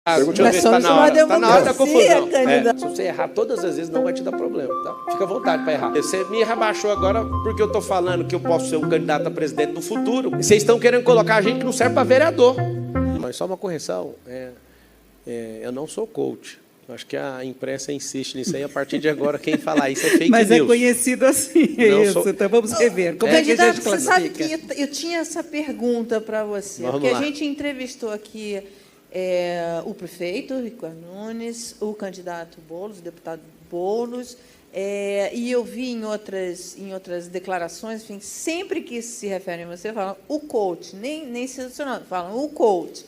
Deixa eu ver se tá na hora. Tá na hora da confusão. Se você errar todas as vezes, não vai te dar problema, tá? Fica à vontade para errar. Você me rebaixou agora porque eu tô falando que eu posso ser um candidato a presidente no futuro. Vocês estão querendo colocar a gente que não serve para vereador. Mas só uma correção. Eu não sou coach. Acho que a imprensa insiste nisso aí. A partir de agora, quem falar isso é fake Mas news. Mas é conhecido assim, é isso. Então vamos rever. Como é que a gente classifica? Você sabe que eu tinha essa pergunta para você. Vamos porque lá. A gente entrevistou aqui o prefeito, Ricardo Nunes, o candidato Boulos, o deputado Boulos, e eu vi em outras declarações, enfim, sempre que se referem a você, falam o coach, nem institucional, falam o coach.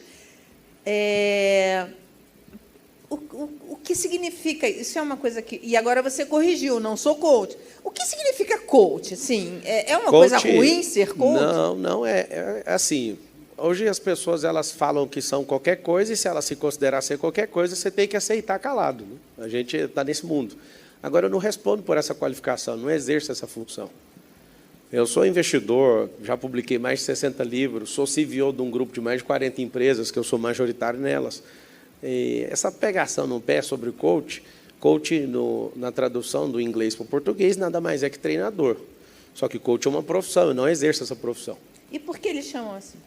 O que significa? Isso é uma coisa que... E agora você corrigiu, não sou coach. O que significa coach? Assim, é uma coisa ruim ser coach? Não, é assim... Hoje as pessoas elas falam que são qualquer coisa e se elas se considerar ser qualquer coisa, você tem que aceitar calado. Né? A gente está nesse mundo. Agora, eu não respondo por essa qualificação, não exerço essa função. Eu sou investidor, já publiquei mais de 60 livros, sou CEO de um grupo de mais de 40 empresas, que eu sou majoritário nelas. E essa pegação no pé sobre o coach, na tradução do inglês para o português, nada mais é que treinador. Só que coach é uma profissão, eu não exerço essa profissão. E por que eles chamam assim?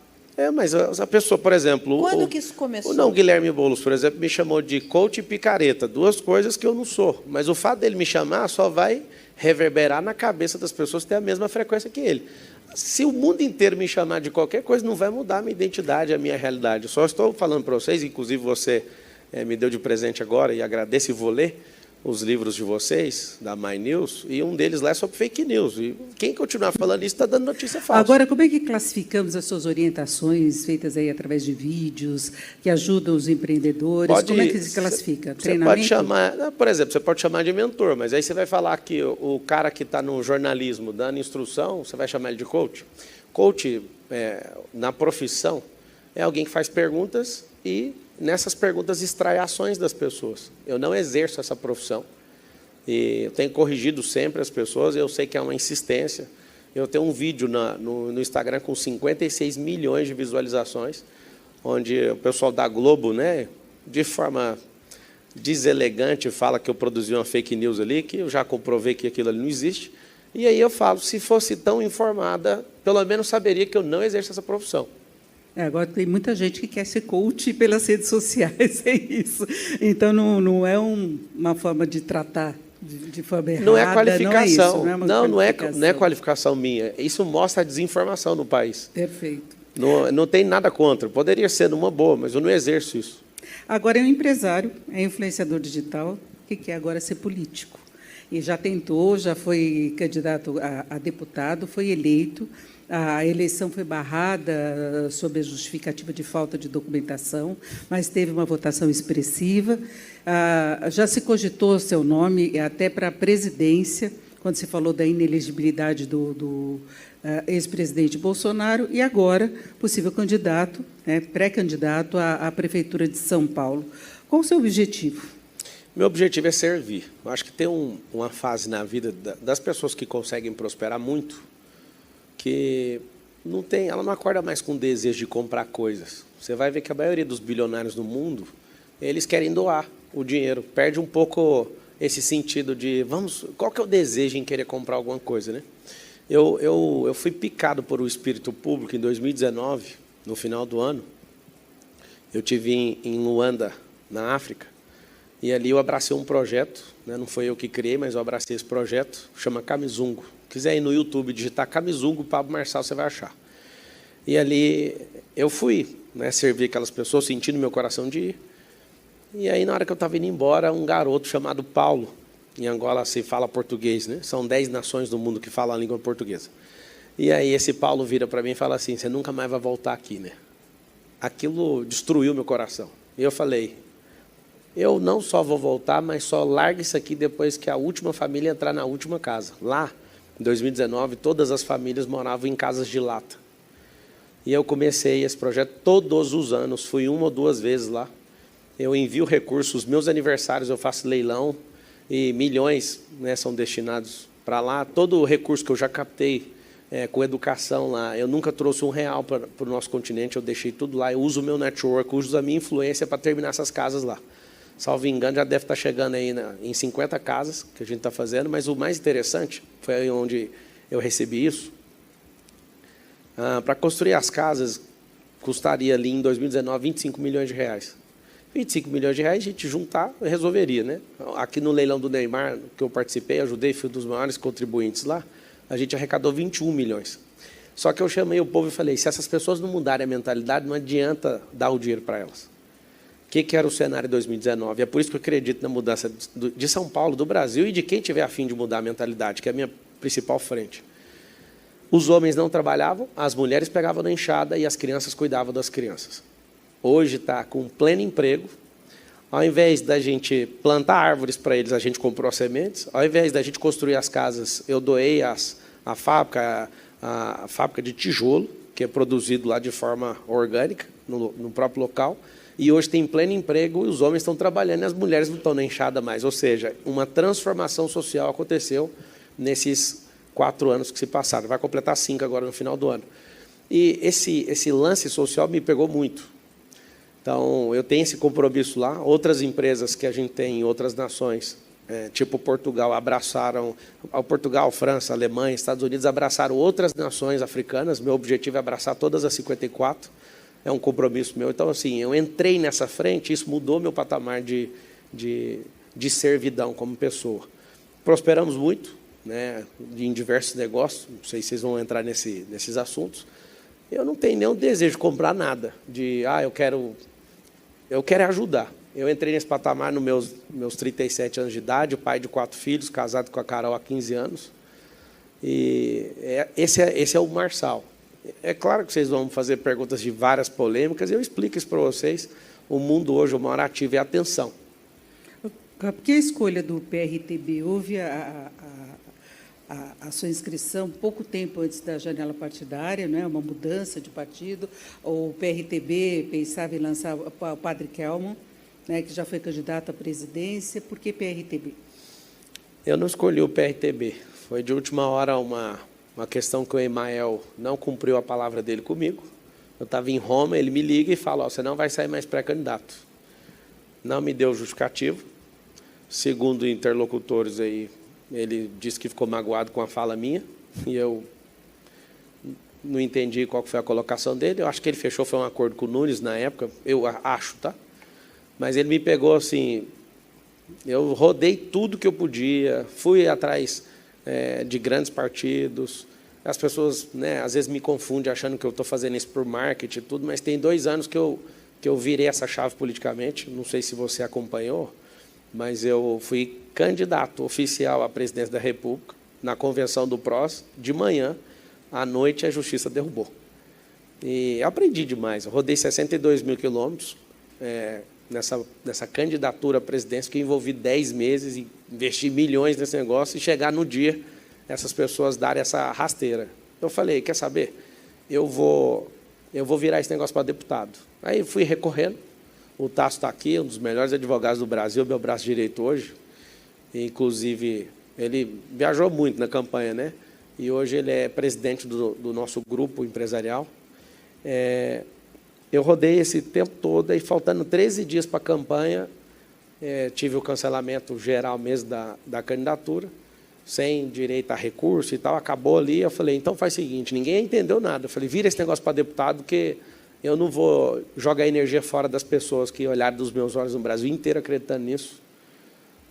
Mas a pessoa, por exemplo... Quando que isso começou? O Guilherme Boulos, por exemplo, me chamou de coach e picareta, duas coisas que eu não sou. Mas o fato dele me chamar só vai reverberar na cabeça das pessoas que têm a mesma frequência que ele. Se o mundo inteiro me chamar de qualquer coisa, não vai mudar a minha identidade, a minha realidade. Eu só estou falando para vocês, inclusive você me deu de presente agora, e agradeço e vou ler os livros de vocês, da My News, e um deles lá é sobre fake news. E quem continuar falando isso está dando notícia falsa. Agora, como é que classificamos as suas orientações feitas aí através de vídeos que ajudam os empreendedores? Como é que se classifica? Treinamento? Pode chamar, por exemplo, você pode chamar de mentor, mas aí você vai falar que o cara que está no jornalismo dando instrução, você vai chamar ele de coach? Coach, na profissão, é alguém que faz perguntas e nessas perguntas extrai ações das pessoas. Eu não exerço essa profissão. E eu tenho corrigido sempre as pessoas, eu sei que é uma insistência. Eu tenho um vídeo no Instagram com 56 milhões de visualizações, onde o pessoal da Globo, né, de forma deselegante, fala que eu produzi uma fake news ali, que eu já comprovei que aquilo ali não existe. E aí eu falo, se fosse tão informada, pelo menos saberia que eu não exerço essa profissão. Agora tem muita gente que quer ser coach pelas redes sociais, é isso. Então, não é uma forma de tratar de forma errada. Não é qualificação. Não é qualificação minha. Isso mostra a desinformação no país. Perfeito. Não tem nada contra. Poderia ser numa boa, mas eu não exerço isso. Agora é um empresário, é influenciador digital, que quer agora ser político. E já tentou, já foi candidato a deputado, foi eleito. A eleição foi barrada sob a justificativa de falta de documentação, mas teve uma votação expressiva. Já se cogitou seu nome até para a presidência, quando se falou da inelegibilidade do ex-presidente Bolsonaro, e agora possível candidato, pré-candidato à Prefeitura de São Paulo. Qual o seu objetivo? Meu objetivo é servir. Eu acho que tem uma fase na vida das pessoas que conseguem prosperar muito, que ela não acorda mais com desejo de comprar coisas. Você vai ver que a maioria dos bilionários no mundo, eles querem doar o dinheiro. Perde um pouco esse sentido de, qual que é o desejo em querer comprar alguma coisa, né? Eu fui picado por o espírito público em 2019, no final do ano. Eu estive em Luanda, na África, e ali eu abracei um projeto, né? Não foi eu que criei, mas eu abracei esse projeto, chama Camizungo. Se quiser ir no YouTube, digitar Camizungo, Pablo Marçal, você vai achar. E ali eu fui, né, servir aquelas pessoas, sentindo meu coração de ir. E aí, na hora que eu estava indo embora, um garoto chamado Paulo, em Angola se fala português, né? São 10 nações do mundo que falam a língua portuguesa. E aí esse Paulo vira para mim e fala assim, você nunca mais vai voltar aqui, né? Aquilo destruiu meu coração. E eu falei, eu não só vou voltar, mas só largo isso aqui depois que a última família entrar na última casa. Lá, em 2019, todas as famílias moravam em casas de lata. E eu comecei esse projeto todos os anos, fui 1 ou 2 vezes lá. Eu envio recursos, meus aniversários eu faço leilão, e milhões, né, são destinados para lá. Todo o recurso que eu já captei com educação lá. Eu nunca trouxe R$1 para o nosso continente, eu deixei tudo lá. Eu uso o meu network, uso a minha influência para terminar essas casas lá. Salvo engano, já deve estar chegando aí em 50 casas que a gente está fazendo, mas o mais interessante foi aí onde eu recebi isso. Para construir as casas, custaria ali em 2019 25 milhões de reais. 25 milhões de reais, a gente juntar, resolveria, né? Aqui no leilão do Neymar, que eu participei, ajudei, fui um dos maiores contribuintes lá, a gente arrecadou 21 milhões. Só que eu chamei o povo e falei, se essas pessoas não mudarem a mentalidade, não adianta dar o dinheiro para elas. O que era o cenário de 2019? É por isso que eu acredito na mudança de São Paulo, do Brasil e de quem tiver a fim de mudar a mentalidade, que é a minha principal frente. Os homens não trabalhavam, as mulheres pegavam na enxada e as crianças cuidavam das crianças. Hoje está com pleno emprego. Ao invés da gente plantar árvores para eles, a gente comprou as sementes. Ao invés da gente construir as casas, eu doei a fábrica de tijolo, que é produzido lá de forma orgânica, no próprio local. E hoje tem pleno emprego e os homens estão trabalhando e as mulheres não estão na enxada mais. Ou seja, uma transformação social aconteceu nesses 4 anos que se passaram. Vai completar 5 agora no final do ano. E esse lance social me pegou muito. Então, eu tenho esse compromisso lá. Outras empresas que a gente tem em outras nações, tipo Portugal, abraçaram... Portugal, França, Alemanha, Estados Unidos abraçaram outras nações africanas. Meu objetivo é abraçar todas as 54. É um compromisso meu. Então, assim, eu entrei nessa frente, isso mudou meu patamar de servidão como pessoa. Prosperamos muito, né, em diversos negócios. Não sei se vocês vão entrar nesses assuntos. Eu não tenho nenhum desejo de comprar nada, eu quero ajudar. Eu entrei nesse patamar nos meus 37 anos de idade, pai de 4 filhos, casado com a Carol há 15 anos. E esse é o Marçal. É claro que vocês vão fazer perguntas de várias polêmicas, eu explico isso para vocês. O mundo hoje, o maior ativo é a atenção. Por que a escolha do PRTB? Houve a sua inscrição pouco tempo antes da janela partidária, não é? Uma mudança de partido. O PRTB pensava em lançar o padre Kelman, né, que já foi candidato à presidência. Por que PRTB? Eu não escolhi o PRTB. Foi de última hora uma questão que o Emael não cumpriu a palavra dele comigo. Eu estava em Roma, ele me liga e fala, você não vai sair mais pré-candidato. Não me deu justificativo. Segundo interlocutores aí, ele disse que ficou magoado com a fala minha, e eu não entendi qual foi a colocação dele. Eu acho que ele fechou, foi um acordo com o Nunes na época, eu acho, tá? Mas ele me pegou assim, eu rodei tudo que eu podia, fui atrás de grandes partidos. As pessoas, né, às vezes me confundem achando que eu estou fazendo isso por marketing e tudo, mas tem 2 anos que eu virei essa chave politicamente, não sei se você acompanhou, mas eu fui candidato oficial à presidência da República, na convenção do PROS, de manhã, à noite a Justiça derrubou. E eu aprendi demais, eu rodei 62 mil quilômetros nessa candidatura à presidência, que eu envolvi 10 meses, e investi milhões nesse negócio, e chegar no dia, essas pessoas darem essa rasteira. Eu falei, quer saber? Eu vou virar esse negócio para deputado. Aí fui recorrendo, o Tasso está aqui, um dos melhores advogados do Brasil, meu braço direito hoje. Inclusive, ele viajou muito na campanha, né? E hoje ele é presidente do nosso grupo empresarial. Eu rodei esse tempo todo, e faltando 13 dias para a campanha, tive o cancelamento geral mesmo da candidatura, sem direito a recurso e tal, acabou ali. Eu falei, então faz o seguinte, ninguém entendeu nada. Eu falei, vira esse negócio para deputado, que eu não vou jogar energia fora das pessoas que olharam dos meus olhos no Brasil inteiro acreditando nisso.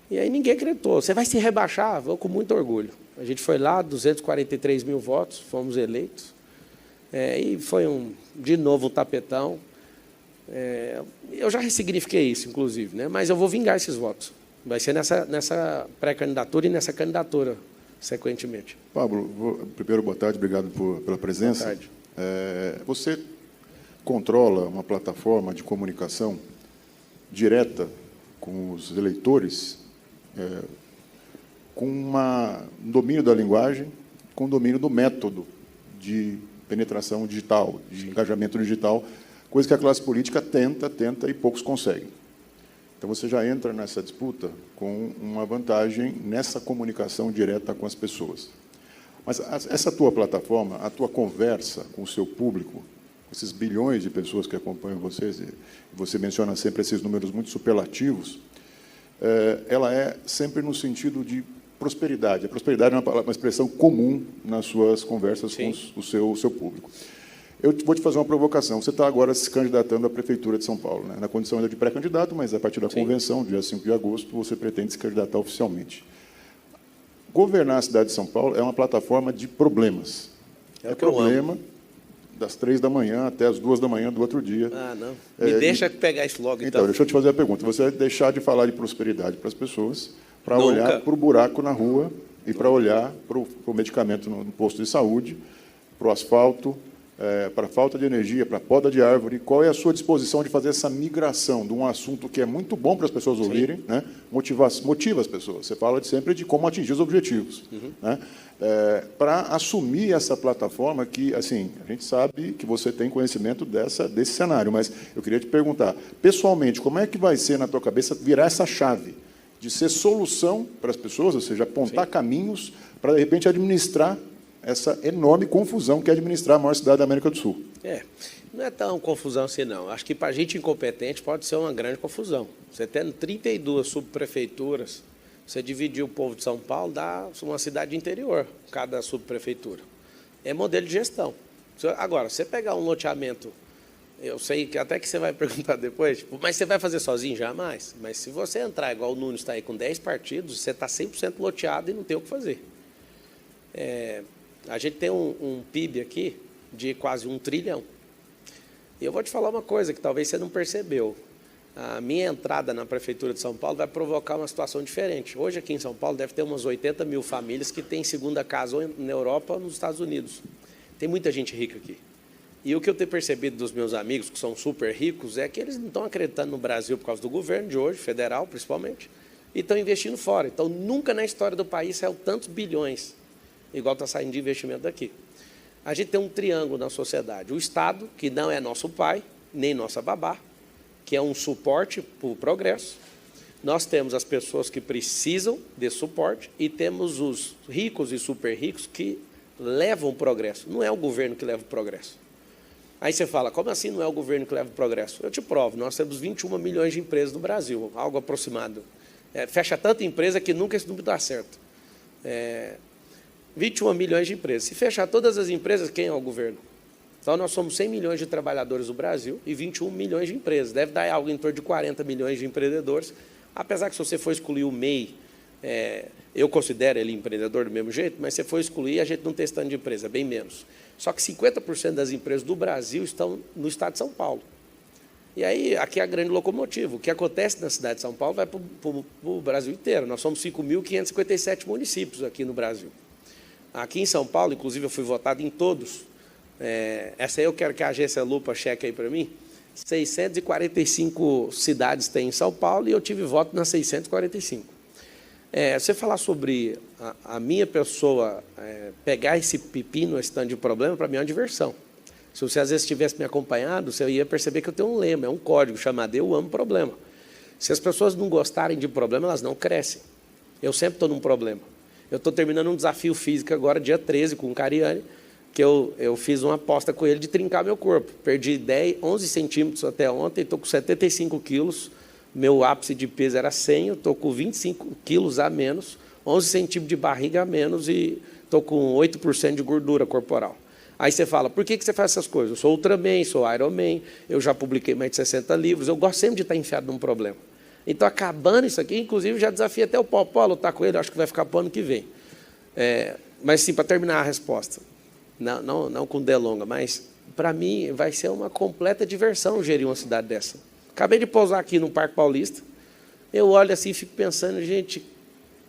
E aí ninguém acreditou. Você vai se rebaixar? Vou com muito orgulho. A gente foi lá, 243 mil votos, fomos eleitos. E foi, de novo, um tapetão. Eu já ressignifiquei isso, inclusive, né? Mas eu vou vingar esses votos. Vai ser nessa pré-candidatura e nessa candidatura, sequentemente. Pablo, primeiro, boa tarde, obrigado pela presença. Boa tarde. Você controla uma plataforma de comunicação direta com os eleitores, com um domínio da linguagem, com um domínio do método de penetração digital, de engajamento digital, coisa que a classe política tenta e poucos conseguem. Então, você já entra nessa disputa com uma vantagem nessa comunicação direta com as pessoas. Mas essa tua plataforma, a tua conversa com o seu público, esses bilhões de pessoas que acompanham vocês, e você menciona sempre esses números muito superlativos, ela é sempre no sentido de prosperidade. A prosperidade é uma expressão comum nas suas conversas com o seu público. Eu vou te fazer uma provocação. Você está agora se candidatando à Prefeitura de São Paulo, né? Na condição ainda de pré-candidato, mas a partir da convenção, dia 5 de agosto, você pretende se candidatar oficialmente. Governar a cidade de São Paulo é uma plataforma de problemas. É problema das 3 da manhã até as 2 da manhã do outro dia. Ah, não. Me deixa pegar isso logo, então. Deixa eu te fazer a pergunta. Você vai deixar de falar de prosperidade para as pessoas para olhar para o buraco na rua e para olhar para o medicamento no posto de saúde, para o asfalto, para a falta de energia, para a poda de árvore. Qual é a sua disposição de fazer essa migração de um assunto que é muito bom para as pessoas ouvirem, né? Motiva as pessoas. Você fala sempre de como atingir os objetivos, né? Para assumir essa plataforma que, assim, a gente sabe que você tem conhecimento desse cenário, mas eu queria te perguntar, pessoalmente, como é que vai ser na tua cabeça virar essa chave de ser solução para as pessoas, ou seja, apontar caminhos para, de repente, administrar essa enorme confusão que é administrar a maior cidade da América do Sul? Não é tão confusão assim, não. Acho que, para a gente incompetente, pode ser uma grande confusão. Você tendo 32 subprefeituras, você dividir o povo de São Paulo, dá uma cidade interior, cada subprefeitura. É modelo de gestão. Agora, você pegar um loteamento, eu sei que até que você vai perguntar depois, tipo, mas você vai fazer sozinho? Jamais. Mas se você entrar, igual o Nunes está aí, com 10 partidos, você está 100% loteado e não tem o que fazer. A gente tem um PIB aqui de quase 1 trilhão. E eu vou te falar uma coisa que talvez você não percebeu. A minha entrada na Prefeitura de São Paulo vai provocar uma situação diferente. Hoje, aqui em São Paulo, deve ter umas 80 mil famílias que têm segunda casa ou na Europa ou nos Estados Unidos. Tem muita gente rica aqui. E o que eu tenho percebido dos meus amigos, que são super ricos, é que eles não estão acreditando no Brasil por causa do governo de hoje, federal principalmente, e estão investindo fora. Então, nunca na história do país saiu tantos bilhões, igual está saindo de investimento daqui. A gente tem um triângulo na sociedade. O Estado, que não é nosso pai, nem nossa babá, que é um suporte para o progresso. Nós temos as pessoas que precisam desse suporte e temos os ricos e super ricos que levam o progresso. Não é o governo que leva o progresso. Aí você fala, como assim não é o governo que leva o progresso? Eu te provo, nós temos 21 milhões de empresas no Brasil, algo aproximado. Fecha tanta empresa que nunca esse número dá certo. 21 milhões de empresas. Se fechar todas as empresas, quem é o governo? Então, nós somos 100 milhões de trabalhadores no Brasil e 21 milhões de empresas. Deve dar algo em torno de 40 milhões de empreendedores, apesar que, se você for excluir o MEI, eu considero ele empreendedor do mesmo jeito, mas se for excluir, a gente não tem esse tanto de empresa, bem menos. Só que 50% das empresas do Brasil estão no estado de São Paulo. E aí, aqui é a grande locomotiva. O que acontece na cidade de São Paulo vai para o Brasil inteiro. Nós somos 5.557 municípios aqui no Brasil. Aqui em São Paulo, inclusive, eu fui votado em todos. Essa aí eu quero que a agência Lupa cheque aí para mim. 645 cidades tem em São Paulo e eu tive voto nas 645. Você falar sobre a minha pessoa pegar esse pepino, esse tanto de problema, para mim é uma diversão. Se você, às vezes, tivesse me acompanhado, você ia perceber que eu tenho um lema, é um código chamado Eu Amo Problema. Se as pessoas não gostarem de problema, elas não crescem. Eu sempre estou num problema. Eu estou terminando um desafio físico agora, dia 13, com o Cariani, que eu fiz uma aposta com ele de trincar meu corpo. Perdi 11 centímetros até ontem, estou com 75 quilos, meu ápice de peso era 100, eu estou com 25 quilos a menos, 11 centímetros de barriga a menos e estou com 8% de gordura corporal. Aí você fala, por que você faz essas coisas? Eu sou Ultraman, sou Ironman, eu já publiquei mais de 60 livros, eu gosto sempre de estar enfiado num problema. Então, acabando isso aqui, inclusive, já desafiei até o Popó a lutar com ele, acho que vai ficar para o ano que vem. Mas, sim, para terminar a resposta, não com delonga, mas, para mim, vai ser uma completa diversão gerir uma cidade dessa. Acabei de pousar aqui no Parque Paulista, eu olho assim e fico pensando, gente,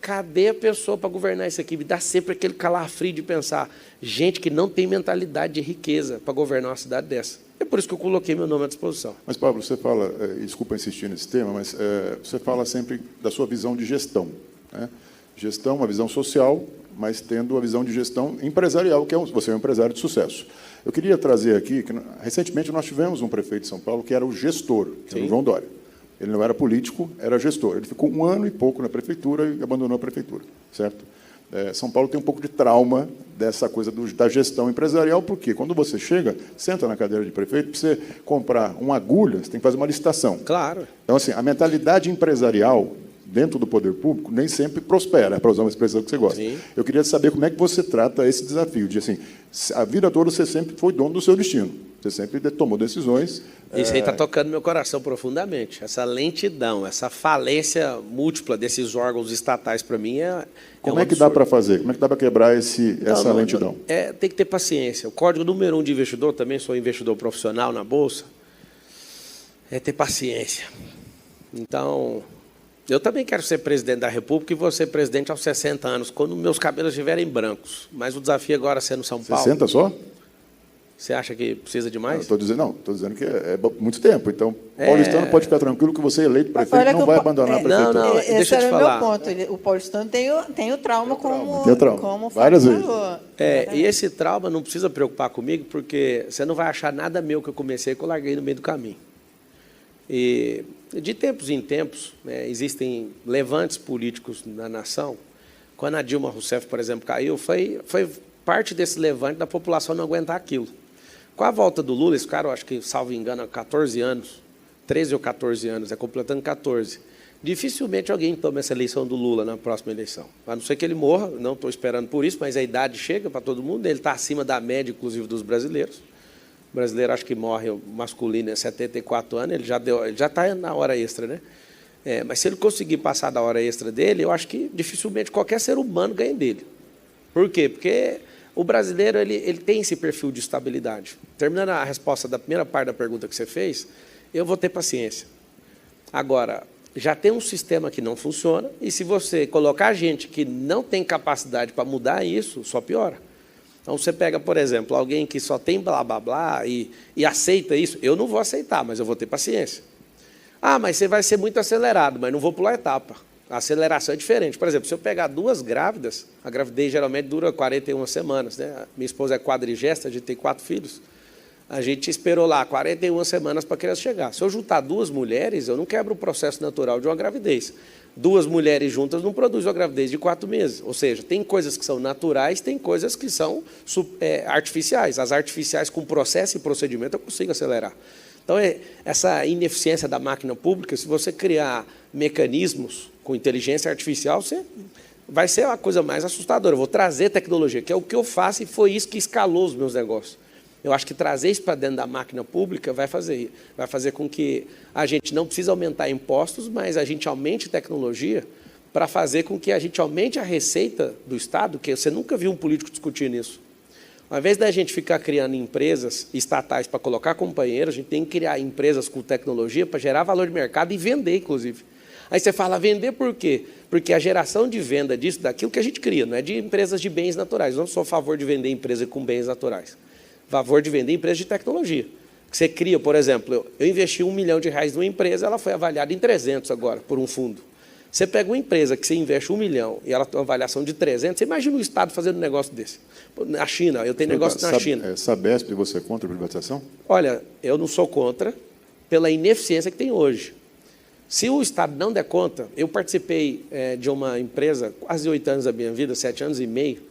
cadê a pessoa para governar isso aqui? Me dá sempre aquele calafrio de pensar, gente que não tem mentalidade de riqueza para governar uma cidade dessa. É por isso que eu coloquei meu nome à disposição. Mas, Pablo, você fala, desculpa insistir nesse tema, mas você fala sempre da sua visão de gestão, né? Gestão, uma visão social, mas tendo a visão de gestão empresarial, que você é um empresário de sucesso. Eu queria trazer aqui, que recentemente nós tivemos um prefeito de São Paulo que era o gestor, que era o João Dória. Ele não era político, era gestor. Ele ficou 1 ano e pouco na prefeitura e abandonou a prefeitura, certo? São Paulo tem um pouco de trauma dessa coisa da gestão empresarial, porque quando você chega, senta na cadeira de prefeito, para você comprar uma agulha, você tem que fazer uma licitação. Claro. Então, assim, a mentalidade empresarial dentro do poder público nem sempre prospera, para usar uma expressão que você gosta. Sim. Eu queria saber como é que você trata esse desafio de, assim, a vida toda você sempre foi dono do seu destino, você sempre tomou decisões. Isso aí está tocando meu coração profundamente. Essa lentidão, essa falência múltipla desses órgãos estatais, para mim, Como é que dá para fazer? Como é que dá para quebrar essa lentidão? Tem que ter paciência. O código número 1 de investidor, também sou investidor profissional na Bolsa, é ter paciência. Então, eu também quero ser presidente da República e vou ser presidente aos 60 anos, quando meus cabelos estiverem brancos. Mas o desafio agora é ser no São Paulo. 60 só? Você acha que precisa de mais? Estou dizendo que é muito tempo. Então, paulistano pode ficar tranquilo que você eleito prefeito não vai abandonar a prefeitura. Não, deixa eu te falar. Esse era o meu ponto. O paulistano tem o trauma como várias vezes. E esse trauma não precisa preocupar comigo, porque você não vai achar nada meu que eu comecei, que eu larguei no meio do caminho. E, de tempos em tempos, existem levantes políticos na nação. Quando a Dilma Rousseff, por exemplo, caiu, foi parte desse levante da população não aguentar aquilo. Com a volta do Lula, esse cara, eu acho que, salvo engano, há 14 anos, 13 ou 14 anos, completando 14, dificilmente alguém toma essa eleição do Lula na próxima eleição. A não ser que ele morra, não estou esperando por isso, mas a idade chega para todo mundo, ele está acima da média, inclusive, dos brasileiros. O brasileiro, acho que morre masculino, 74 anos, ele já está na hora extra, né? Mas se ele conseguir passar da hora extra dele, eu acho que dificilmente qualquer ser humano ganha dele. Por quê? Porque o brasileiro ele tem esse perfil de estabilidade. Terminando a resposta da primeira parte da pergunta que você fez, eu vou ter paciência. Agora, já tem um sistema que não funciona, e se você colocar gente que não tem capacidade para mudar isso, só piora. Então, você pega, por exemplo, alguém que só tem blá, blá, blá e aceita isso, eu não vou aceitar, mas eu vou ter paciência. Ah, mas você vai ser muito acelerado, mas não vou pular etapa. A aceleração é diferente. Por exemplo, se eu pegar 2 grávidas, a gravidez geralmente dura 41 semanas. Né? Minha esposa é quadrigesta, a gente tem 4 filhos. A gente esperou lá 41 semanas para a criança chegar. Se eu juntar 2 mulheres, eu não quebro o processo natural de uma gravidez. 2 mulheres juntas não produzem uma gravidez de 4 meses. Ou seja, tem coisas que são naturais, tem coisas que são artificiais. As artificiais, com processo e procedimento, eu consigo acelerar. Então, essa ineficiência da máquina pública, se você criar mecanismos com inteligência artificial, vai ser a coisa mais assustadora. Eu vou trazer tecnologia, que é o que eu faço, e foi isso que escalou os meus negócios. Eu acho que trazer isso para dentro da máquina pública vai fazer com que a gente não precise aumentar impostos, mas a gente aumente tecnologia para fazer com que a gente aumente a receita do Estado, que você nunca viu um político discutir nisso. Ao invés da gente ficar criando empresas estatais para colocar companheiros, a gente tem que criar empresas com tecnologia para gerar valor de mercado e vender, inclusive. Aí você fala, vender por quê? Porque a geração de venda disso, daquilo que a gente cria, não é de empresas de bens naturais. Eu não sou a favor de vender empresa com bens naturais. A favor de vender empresa de tecnologia. Você cria, por exemplo, eu investi R$1 milhão numa empresa, ela foi avaliada em 300 agora, por um fundo. Você pega uma empresa que você investe 1 milhão e ela tem uma avaliação de 300, você imagina o Estado fazendo um negócio desse. Na China, eu tenho negócio na China. Sabesp, você é contra a privatização? Olha, eu não sou contra, pela ineficiência que tem hoje. Se o Estado não der conta, eu participei de uma empresa, quase 8 anos da minha vida, 7 anos e meio,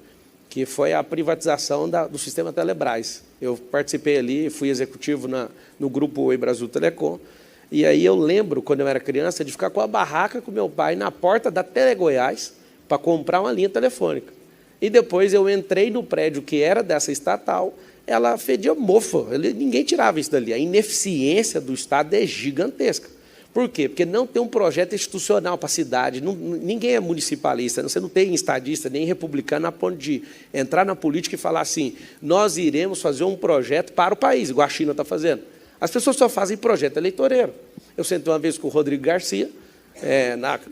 que foi a privatização do sistema Telebrás. Eu participei ali, fui executivo no grupo Oi Brasil Telecom, e aí eu lembro, quando eu era criança, de ficar com a barraca com meu pai na porta da Telegoiás para comprar uma linha telefônica. E depois eu entrei no prédio que era dessa estatal, ela fedia mofa, ninguém tirava isso dali. A ineficiência do Estado é gigantesca. Por quê? Porque não tem um projeto institucional para a cidade, ninguém é municipalista, você não tem estadista nem republicano a ponto de entrar na política e falar assim, nós iremos fazer um projeto para o país, igual a China está fazendo. As pessoas só fazem projeto eleitoreiro. Eu sentei uma vez com o Rodrigo Garcia,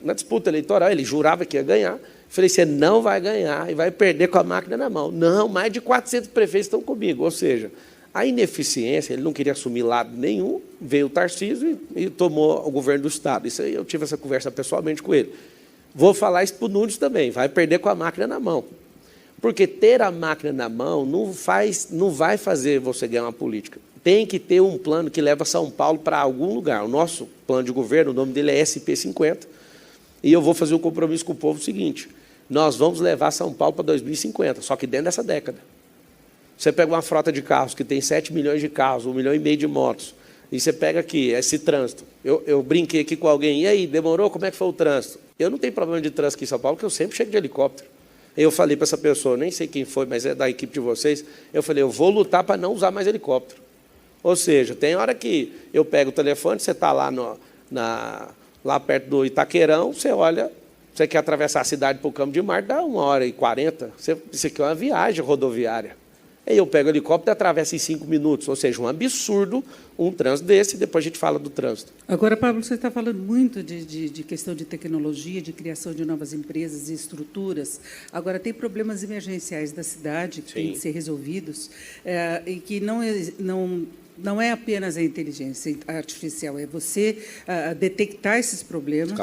na disputa eleitoral, ele jurava que ia ganhar, falei, você não vai ganhar e vai perder com a máquina na mão. Não, mais de 400 prefeitos estão comigo, ou seja, a ineficiência, ele não queria assumir lado nenhum, veio o Tarcísio e tomou o governo do Estado. Isso aí eu tive essa conversa pessoalmente com ele. Vou falar isso para o Nunes também, vai perder com a máquina na mão. Porque ter a máquina na mão não vai fazer você ganhar uma política. Tem que ter um plano que leva São Paulo para algum lugar. O nosso plano de governo, o nome dele é SP50, e eu vou fazer um compromisso com o povo seguinte, nós vamos levar São Paulo para 2050, só que dentro dessa década. Você pega uma frota de carros que tem 7 milhões de carros, 1,5 milhão de motos, e você pega aqui esse trânsito. Eu brinquei aqui com alguém, e aí, demorou? Como é que foi o trânsito? Eu não tenho problema de trânsito aqui em São Paulo, porque eu sempre chego de helicóptero. Eu falei para essa pessoa, nem sei quem foi, mas é da equipe de vocês, eu falei, eu vou lutar para não usar mais helicóptero. Ou seja, tem hora que eu pego o telefone, você está lá, lá perto do Itaquerão, você olha, você quer atravessar a cidade para o Campo de Marte, dá 1h40. Isso aqui é uma viagem rodoviária. Aí eu pego o helicóptero e atravesso em 5 minutos. Ou seja, um absurdo um trânsito desse, e depois a gente fala do trânsito. Agora, Pablo, você está falando muito de questão de tecnologia, de criação de novas empresas e estruturas. Agora, tem problemas emergenciais da cidade que têm que ser resolvidos e que não é apenas a inteligência artificial, é você detectar esses problemas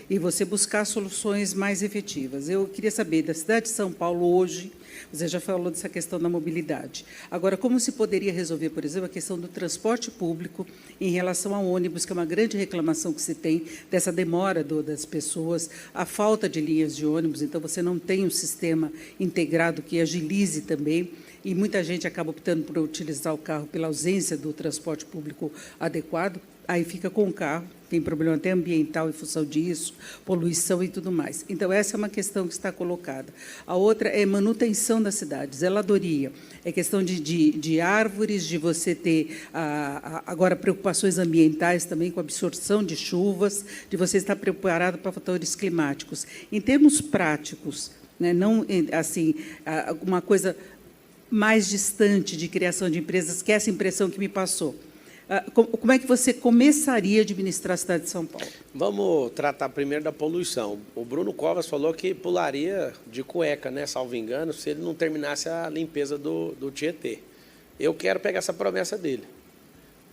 e você buscar soluções mais efetivas. Eu queria saber, da cidade de São Paulo hoje, você já falou dessa questão da mobilidade. Agora, como se poderia resolver, por exemplo, a questão do transporte público em relação ao ônibus, que é uma grande reclamação que se tem dessa demora das pessoas, a falta de linhas de ônibus, então você não tem um sistema integrado que agilize também, e muita gente acaba optando por utilizar o carro pela ausência do transporte público adequado, aí fica com o carro, tem problema até ambiental em função disso, poluição e tudo mais. Então, essa é uma questão que está colocada. A outra é manutenção das cidades, zeladoria, é questão de árvores, de você ter, agora, preocupações ambientais também, com a absorção de chuvas, de você estar preparado para fatores climáticos. Em termos práticos, né, não assim, uma coisa mais distante de criação de empresas, que é essa impressão que me passou. Como é que você começaria a administrar a cidade de São Paulo? Vamos tratar primeiro da poluição. O Bruno Covas falou que pularia de cueca, né, salvo engano, se ele não terminasse a limpeza do Tietê. Eu quero pegar essa promessa dele.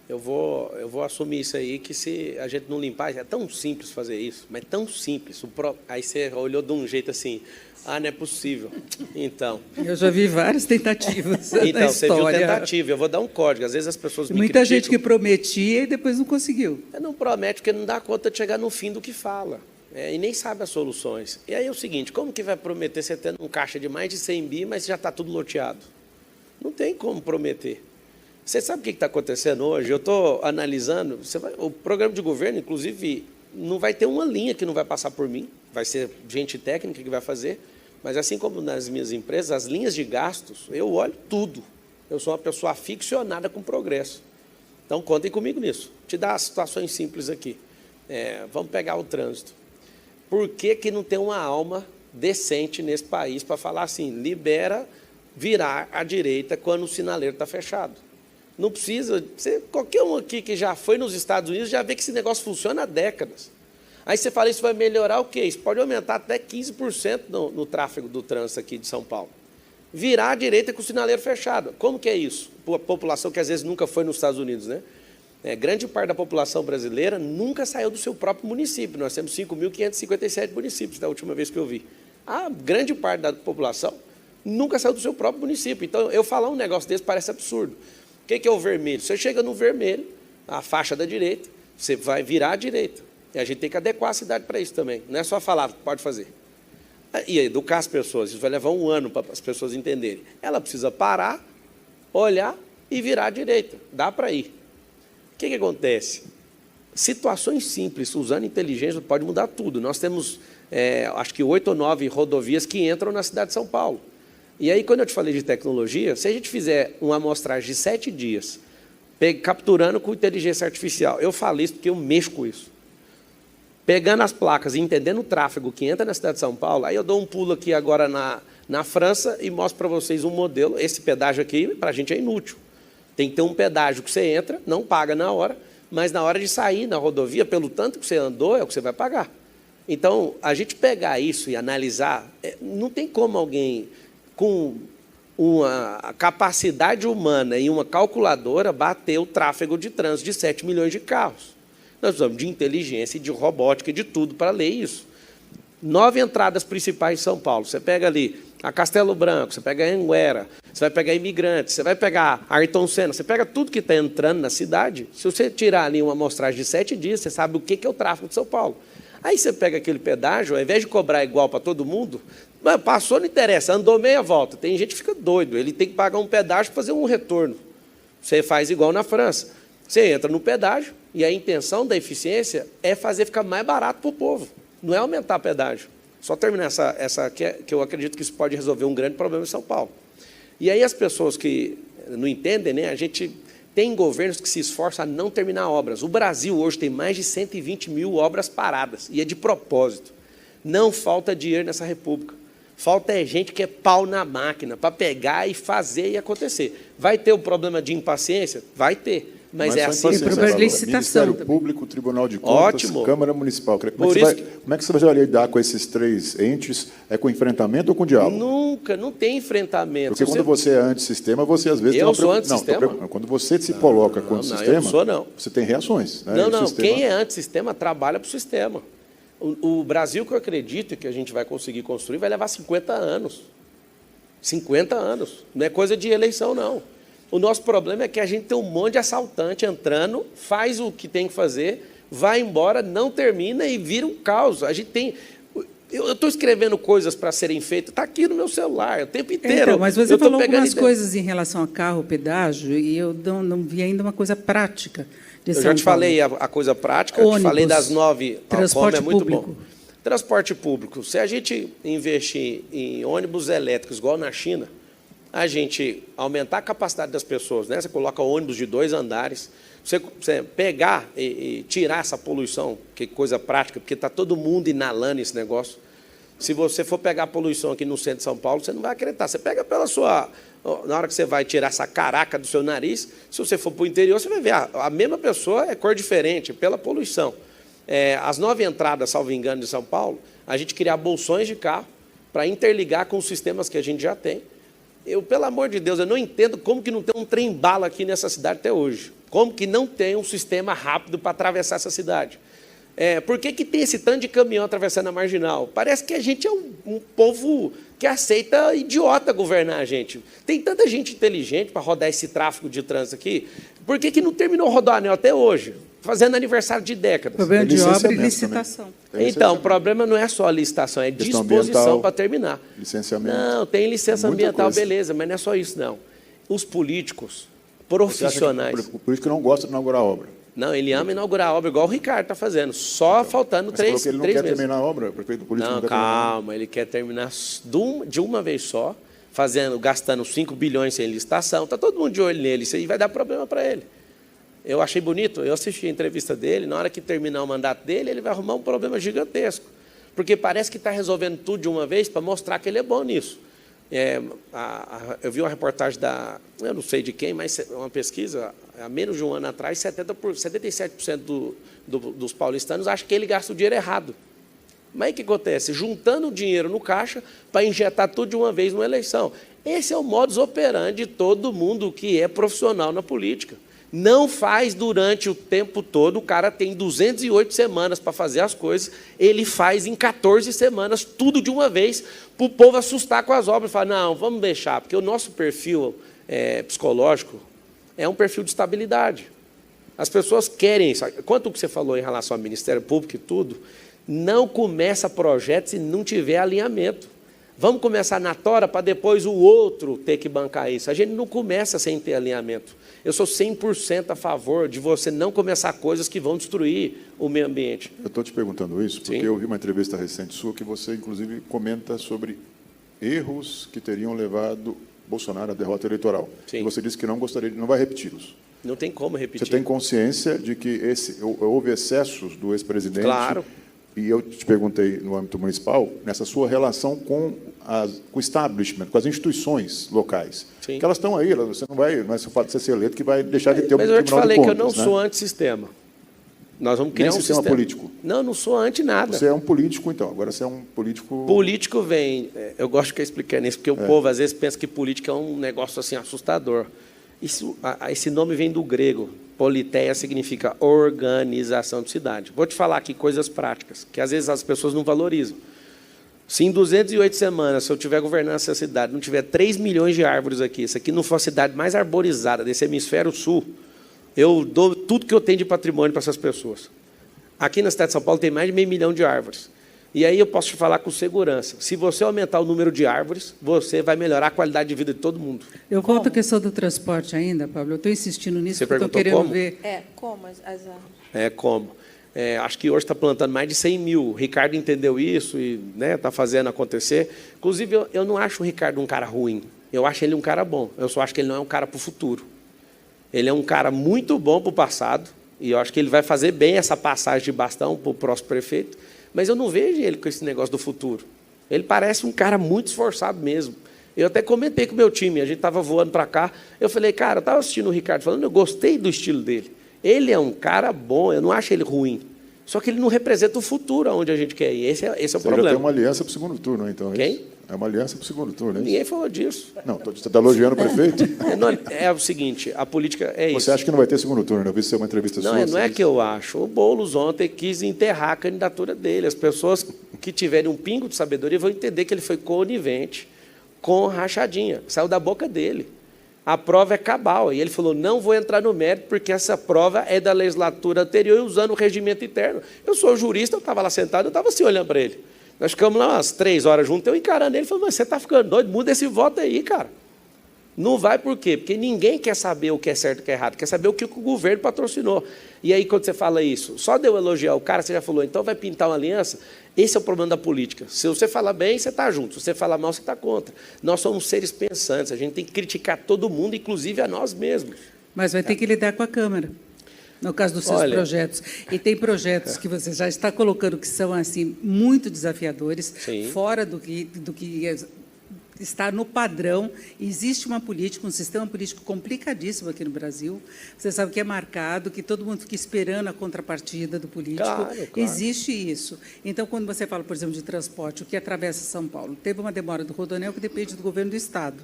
Eu vou assumir isso aí, que se a gente não limpar, é tão simples fazer isso, mas tão simples. Aí você olhou de um jeito assim, não é possível. Então... Eu já vi várias tentativas então, você viu tentativa, eu vou dar um código. Às vezes as pessoas me criticam. Muita gente que prometia e depois não conseguiu. Não promete porque não dá conta de chegar no fim do que fala. E nem sabe as soluções. E aí é o seguinte, como que vai prometer você tendo um caixa de mais de 100 bi, mas já está tudo loteado? Não tem como prometer. Você sabe o que está acontecendo hoje? Eu estou analisando, o programa de governo, inclusive, não vai ter uma linha que não vai passar por mim, vai ser gente técnica que vai fazer, mas assim como nas minhas empresas, as linhas de gastos, eu olho tudo. Eu sou uma pessoa aficionada com progresso. Então, contem comigo nisso. Te dar situações simples aqui. Vamos pegar o trânsito. Por que não tem uma alma decente nesse país para falar assim, libera virar à direita quando o sinaleiro está fechado? Não precisa... qualquer um aqui que já foi nos Estados Unidos já vê que esse negócio funciona há décadas. Aí você fala, isso vai melhorar o quê? Isso pode aumentar até 15% no tráfego do trânsito aqui de São Paulo. Virar à direita com o sinaleiro fechado. Como que é isso? A população que às vezes nunca foi nos Estados Unidos, né? Grande parte da população brasileira nunca saiu do seu próprio município. Nós temos 5.557 municípios, da última vez que eu vi. A grande parte da população nunca saiu do seu próprio município. Então, eu falar um negócio desse parece absurdo. O que é o vermelho? Você chega no vermelho, a faixa da direita, você vai virar à direita. E a gente tem que adequar a cidade para isso também. Não é só falar, pode fazer. E educar as pessoas, isso vai levar um ano para as pessoas entenderem. Ela precisa parar, olhar e virar à direita. Dá para ir. O que acontece? Situações simples, usando inteligência, pode mudar tudo. Nós temos, acho que 8 ou 9 rodovias que entram na cidade de São Paulo. E aí, quando eu te falei de tecnologia, se a gente fizer uma amostragem de 7 dias, capturando com inteligência artificial, eu falei isso porque eu mexo com isso. Pegando as placas e entendendo o tráfego que entra na cidade de São Paulo, aí eu dou um pulo aqui agora na França e mostro para vocês um modelo. Esse pedágio aqui, para a gente, é inútil. Tem que ter um pedágio que você entra, não paga na hora, mas na hora de sair na rodovia, pelo tanto que você andou, é o que você vai pagar. Então, a gente pegar isso e analisar, não tem como alguém com uma capacidade humana e uma calculadora bater o tráfego de trânsito de 7 milhões de carros. Nós precisamos de inteligência, de robótica e de tudo para ler isso. 9 entradas principais de São Paulo. Você pega ali a Castelo Branco, você pega a Anguera, você vai pegar Imigrantes, você vai pegar Ayrton Senna, você pega tudo que está entrando na cidade. Se você tirar ali uma amostragem de 7 dias, você sabe o que é o tráfego de São Paulo. Aí você pega aquele pedágio, ao invés de cobrar igual para todo mundo, Mas passou, não interessa, andou meia volta. Tem gente que fica doido, ele tem que pagar um pedágio para fazer um retorno. Você faz igual na França. Você entra no pedágio e a intenção da eficiência é fazer ficar mais barato para o povo, não é aumentar pedágio. Só terminar essa que eu acredito que isso pode resolver um grande problema em São Paulo. E aí as pessoas que não entendem, né, a gente tem governos que se esforçam a não terminar obras. O Brasil hoje tem mais de 120 mil obras paradas, e é de propósito. Não falta dinheiro nessa república. Falta gente que é pau na máquina para pegar e fazer e acontecer. Vai ter um problema de impaciência? Vai ter. Mas é assim. Tem problema de licitação. Ministério Público, Tribunal de Contas, Ótimo. Câmara Municipal. Como é que você vai lidar com esses três entes? É com enfrentamento ou com diálogo? Nunca, não tem enfrentamento. Porque quando você é antissistema, você às vezes... Eu sou antissistema? Não, quando você se coloca contra o sistema, eu não sou, não. Você tem reações. Né? Não, quem é antissistema trabalha para o sistema. O Brasil que eu acredito que a gente vai conseguir construir vai levar 50 anos. 50 anos. Não é coisa de eleição, não. O nosso problema é que a gente tem um monte de assaltante entrando, faz o que tem que fazer, vai embora, não termina e vira um caos. A gente tem... Eu estou escrevendo coisas para serem feitas, está aqui no meu celular o tempo inteiro. Então, mas você falou algumas coisas em relação a carro, pedágio, e eu não vi ainda uma coisa prática. Eu já te falei a coisa prática, eu te falei das 9... Transporte público. Bom. Transporte público. Se a gente investir em ônibus elétricos, igual na China, a gente aumentar a capacidade das pessoas, né? Você coloca ônibus de 2 andares, você pegar e tirar essa poluição, que coisa prática, porque está todo mundo inalando esse negócio. Se você for pegar a poluição aqui no centro de São Paulo, você não vai acreditar. Você pega pela sua... Na hora que você vai tirar essa caraca do seu nariz, se você for para o interior, você vai ver, a mesma pessoa é cor diferente, pela poluição. As 9 entradas, salvo engano, de São Paulo, a gente criar bolsões de carro para interligar com os sistemas que a gente já tem. Pelo amor de Deus, eu não entendo como que não tem um trem-bala aqui nessa cidade até hoje. Como que não tem um sistema rápido para atravessar essa cidade? Por que tem esse tanto de caminhão atravessando a Marginal? Parece que a gente é um povo que aceita idiota governar a gente. Tem tanta gente inteligente para rodar esse tráfego de trânsito aqui. Por que não terminou o Rodoanel até hoje? Fazendo aniversário de décadas. Problema de obra e licitação. Então, o problema não é só a licitação, é disposição para terminar. Licenciamento. Não, tem licença ambiental, beleza, mas não é só isso, não. Os políticos profissionais... O político não gosta de inaugurar a obra. Não, ele ama inaugurar a obra, igual o Ricardo está fazendo, só faltando 3 meses. Ele não quer terminar a obra? O prefeito político não quer calma, ele quer terminar de uma vez só, gastando 5 bilhões sem licitação. Está todo mundo de olho nele, isso aí vai dar problema para ele. Eu achei bonito, eu assisti a entrevista dele, na hora que terminar o mandato dele, ele vai arrumar um problema gigantesco, porque parece que está resolvendo tudo de uma vez para mostrar que ele é bom nisso. Eu vi uma reportagem eu não sei de quem, mas uma pesquisa, há menos de um ano atrás, 77% dos paulistanos acham que ele gasta o dinheiro errado. Mas aí o que acontece? Juntando o dinheiro no caixa para injetar tudo de uma vez numa eleição. Esse é o modus operandi de todo mundo que é profissional na política. Não faz durante o tempo todo, o cara tem 208 semanas para fazer as coisas, ele faz em 14 semanas, tudo de uma vez, para o povo assustar com as obras e falar, não, vamos deixar, porque o nosso perfil psicológico é um perfil de estabilidade. As pessoas querem isso. Quanto que você falou em relação ao Ministério Público e tudo, não começa projeto se não tiver alinhamento. Vamos começar na tora para depois o outro ter que bancar isso. A gente não começa sem ter alinhamento. Eu sou 100% a favor de você não começar coisas que vão destruir o meio ambiente. Eu estou te perguntando isso porque eu vi uma entrevista recente sua que você, inclusive, comenta sobre erros que teriam levado Bolsonaro à derrota eleitoral. Sim. E você disse que não vai repeti-los. Não tem como repetir. Você tem consciência de que houve excessos do ex-presidente? Claro. E eu te perguntei, no âmbito municipal, nessa sua relação com o establishment, com as instituições locais. Sim. Que elas estão aí, você não é só o fato de você ser eleito que vai deixar de ter o Tribunal de Contas. Mas eu te falei que eu não sou antissistema. Nós vamos criar um sistema político. Não sou anti nada. Você é um político, então. Agora você é um político... Político vem... Eu gosto de explicar nisso, porque o povo, às vezes, pensa que política é um negócio assim assustador. Esse nome vem do grego. Politeia significa organização de cidade. Vou te falar aqui coisas práticas, que às vezes as pessoas não valorizam. Se em 208 semanas, se eu estiver governando essa cidade, não tiver 3 milhões de árvores aqui, isso aqui não for a cidade mais arborizada desse hemisfério sul, eu dou tudo que eu tenho de patrimônio para essas pessoas. Aqui na cidade de São Paulo tem mais de 500 mil de árvores. E aí eu posso te falar com segurança. Se você aumentar o número de árvores, você vai melhorar a qualidade de vida de todo mundo. Eu volto à questão do transporte ainda, Pablo. Eu estou insistindo nisso, Você porque eu estou perguntou querendo como? ver. Como as árvores? Como? Acho que hoje está plantando mais de 100 mil. O Ricardo entendeu isso e está fazendo acontecer. Inclusive, eu não acho o Ricardo um cara ruim. Eu acho ele um cara bom. Eu só acho que ele não é um cara para o futuro. Ele é um cara muito bom para o passado, e eu acho que ele vai fazer bem essa passagem de bastão para o próximo prefeito, mas eu não vejo ele com esse negócio do futuro. Ele parece um cara muito esforçado mesmo. Eu até comentei com o meu time, a gente estava voando para cá, eu falei, cara, eu estava assistindo o Ricardo falando, eu gostei do estilo dele. Ele é um cara bom, eu não acho ele ruim. Só que ele não representa o futuro aonde a gente quer ir. Esse é o Você problema. já tem uma aliança para o segundo turno, então. Quem? É uma aliança para o segundo turno, é isso? Ninguém falou disso. Não, você está elogiando o prefeito? É o seguinte, a política é isso. Você acha que não vai ter segundo turno? Eu vi isso uma entrevista Não, sua. não é que eu acho. O Boulos ontem quis enterrar a candidatura dele. As pessoas que tiverem um pingo de sabedoria vão entender que ele foi conivente com rachadinha. Saiu da boca dele. A prova é cabal. E ele falou, não vou entrar no mérito, porque essa prova é da legislatura anterior e usando o regimento interno. Eu sou jurista, eu estava lá sentado, eu estava assim olhando para ele. Nós ficamos lá umas 3 horas juntos, eu encarando ele, falei, mas você está ficando doido, muda esse voto aí, cara. Não vai por quê? Porque ninguém quer saber o que é certo e o que é errado, quer saber o que o governo patrocinou. E aí, quando você fala isso, só de eu elogiar o cara, você já falou, então vai pintar uma aliança? Esse é o problema da política. Se você falar bem, você está junto. Se você falar mal, você está contra. Nós somos seres pensantes, a gente tem que criticar todo mundo, inclusive a nós mesmos. Mas vai ter que lidar com a Câmara, no caso dos seus projetos. E tem projetos que você já está colocando que são assim muito desafiadores, Sim. fora do que está no padrão. Existe uma política, um sistema político complicadíssimo aqui no Brasil. Você sabe que é marcado, que todo mundo fica esperando a contrapartida do político. Claro. Existe isso. Então, quando você fala, por exemplo, de transporte, o que atravessa São Paulo, teve uma demora do Rodoanel que depende do governo do Estado.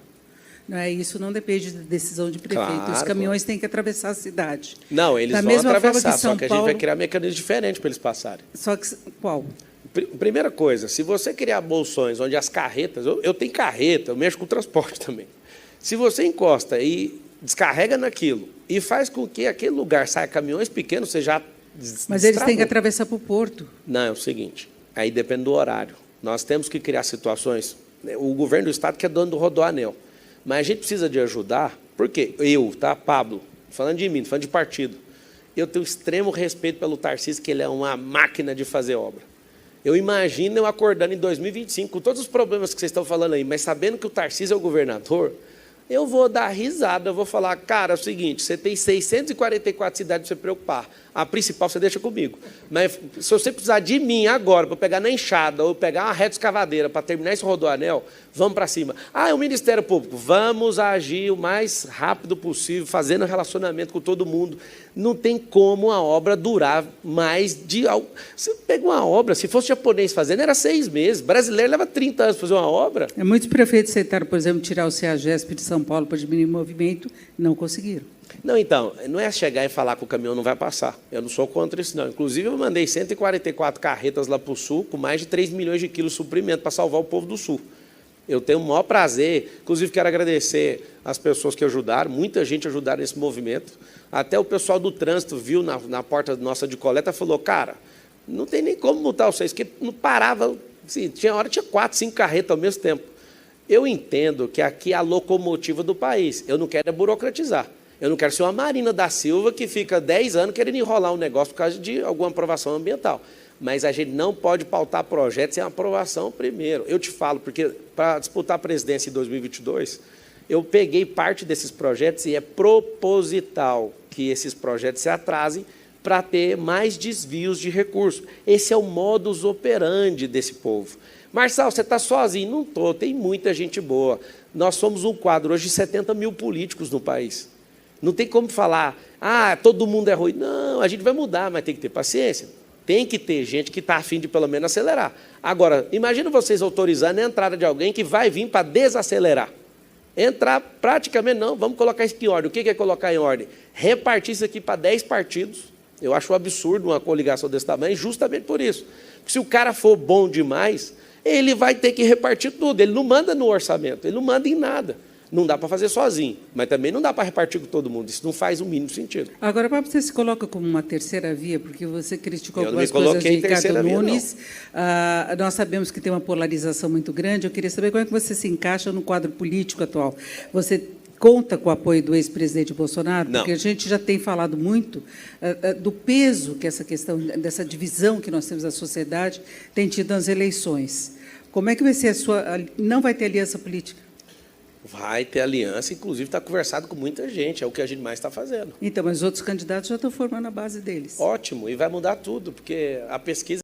Não é, isso não depende da decisão de prefeito. Claro, Os caminhões têm que atravessar a cidade. Não, eles Da vão mesma forma atravessar, que São só que a Paulo... gente vai criar mecanismos diferentes para eles passarem. Só que qual? Primeira coisa, se você criar bolsões onde as carretas... Eu tenho carreta, eu mexo com transporte também. Se você encosta e descarrega naquilo e faz com que aquele lugar saia caminhões pequenos, você já Mas eles têm que atravessar para o porto. Não, é o seguinte, aí depende do horário. Nós temos que criar situações... O governo do Estado que é dono do Rodoanel. Mas a gente precisa de ajudar, porque eu, Pablo, falando de mim, falando de partido, eu tenho extremo respeito pelo Tarcísio, que ele é uma máquina de fazer obra. Eu imagino eu acordando em 2025, com todos os problemas que vocês estão falando aí, mas sabendo que o Tarcísio é o governador, eu vou dar risada, eu vou falar, cara, é o seguinte, você tem 644 cidades para você preocupar, a principal você deixa comigo. Mas se você precisar de mim agora, para pegar na enxada, ou pegar uma reta escavadeira para terminar esse Rodoanel, vamos para cima. É o Ministério Público, vamos agir o mais rápido possível, fazendo relacionamento com todo mundo. Não tem como a obra durar mais de... Você pega uma obra, se fosse japonês fazendo, era 6 meses. Brasileiro leva 30 anos para fazer uma obra. Muitos prefeitos tentaram, por exemplo, tirar o CEAGESP de São Paulo para diminuir o movimento, não conseguiram. Não, então, não é chegar e falar que o caminhão não vai passar. Eu não sou contra isso, não. Inclusive, eu mandei 144 carretas lá para o Sul, com mais de 3 milhões de quilos de suprimento para salvar o povo do Sul. Eu tenho o maior prazer, inclusive quero agradecer as pessoas que ajudaram, muita gente ajudaram nesse movimento. Até o pessoal do trânsito viu na porta nossa de coleta e falou, cara, não tem nem como multar vocês, porque não parava, assim, tinha 4, 5 carretas ao mesmo tempo. Eu entendo que aqui é a locomotiva do país, eu não quero burocratizar. Eu não quero ser uma Marina da Silva que fica 10 anos querendo enrolar um negócio por causa de alguma aprovação ambiental. Mas a gente não pode pautar projetos sem aprovação primeiro. Eu te falo, porque para disputar a presidência em 2022, eu peguei parte desses projetos e é proposital que esses projetos se atrasem para ter mais desvios de recursos. Esse é o modus operandi desse povo. Marçal, você está sozinho? Não estou, tem muita gente boa. Nós somos um quadro hoje de 70 mil políticos no país. Não tem como falar, todo mundo é ruim. Não, a gente vai mudar, mas tem que ter paciência. Tem que ter gente que está a fim de, pelo menos, acelerar. Agora, imagina vocês autorizando a entrada de alguém que vai vir para desacelerar. Entrar praticamente, não, vamos colocar isso em ordem. O que é colocar em ordem? Repartir isso aqui para 10 partidos. Eu acho um absurdo uma coligação desse tamanho, justamente por isso. Porque se o cara for bom demais, ele vai ter que repartir tudo. Ele não manda no orçamento, ele não manda em nada. Não dá para fazer sozinho, mas também não dá para repartir com todo mundo. Isso não faz o mínimo sentido. Agora, para você se coloca como uma terceira via, porque você criticou Eu não me algumas coisas coloquei de em terceira Ricardo via, Nunes. Nós sabemos que tem uma polarização muito grande. Eu queria saber como é que você se encaixa no quadro político atual. Você conta com o apoio do ex-presidente Bolsonaro? Não. Porque a gente já tem falado muito do peso que essa questão, dessa divisão que nós temos na sociedade, tem tido nas eleições. Como é que vai ser a sua... Não vai ter aliança política? Vai ter aliança, inclusive está conversado com muita gente, é o que a gente mais está fazendo. Então, mas os outros candidatos já estão formando a base deles. Ótimo, e vai mudar tudo, porque a pesquisa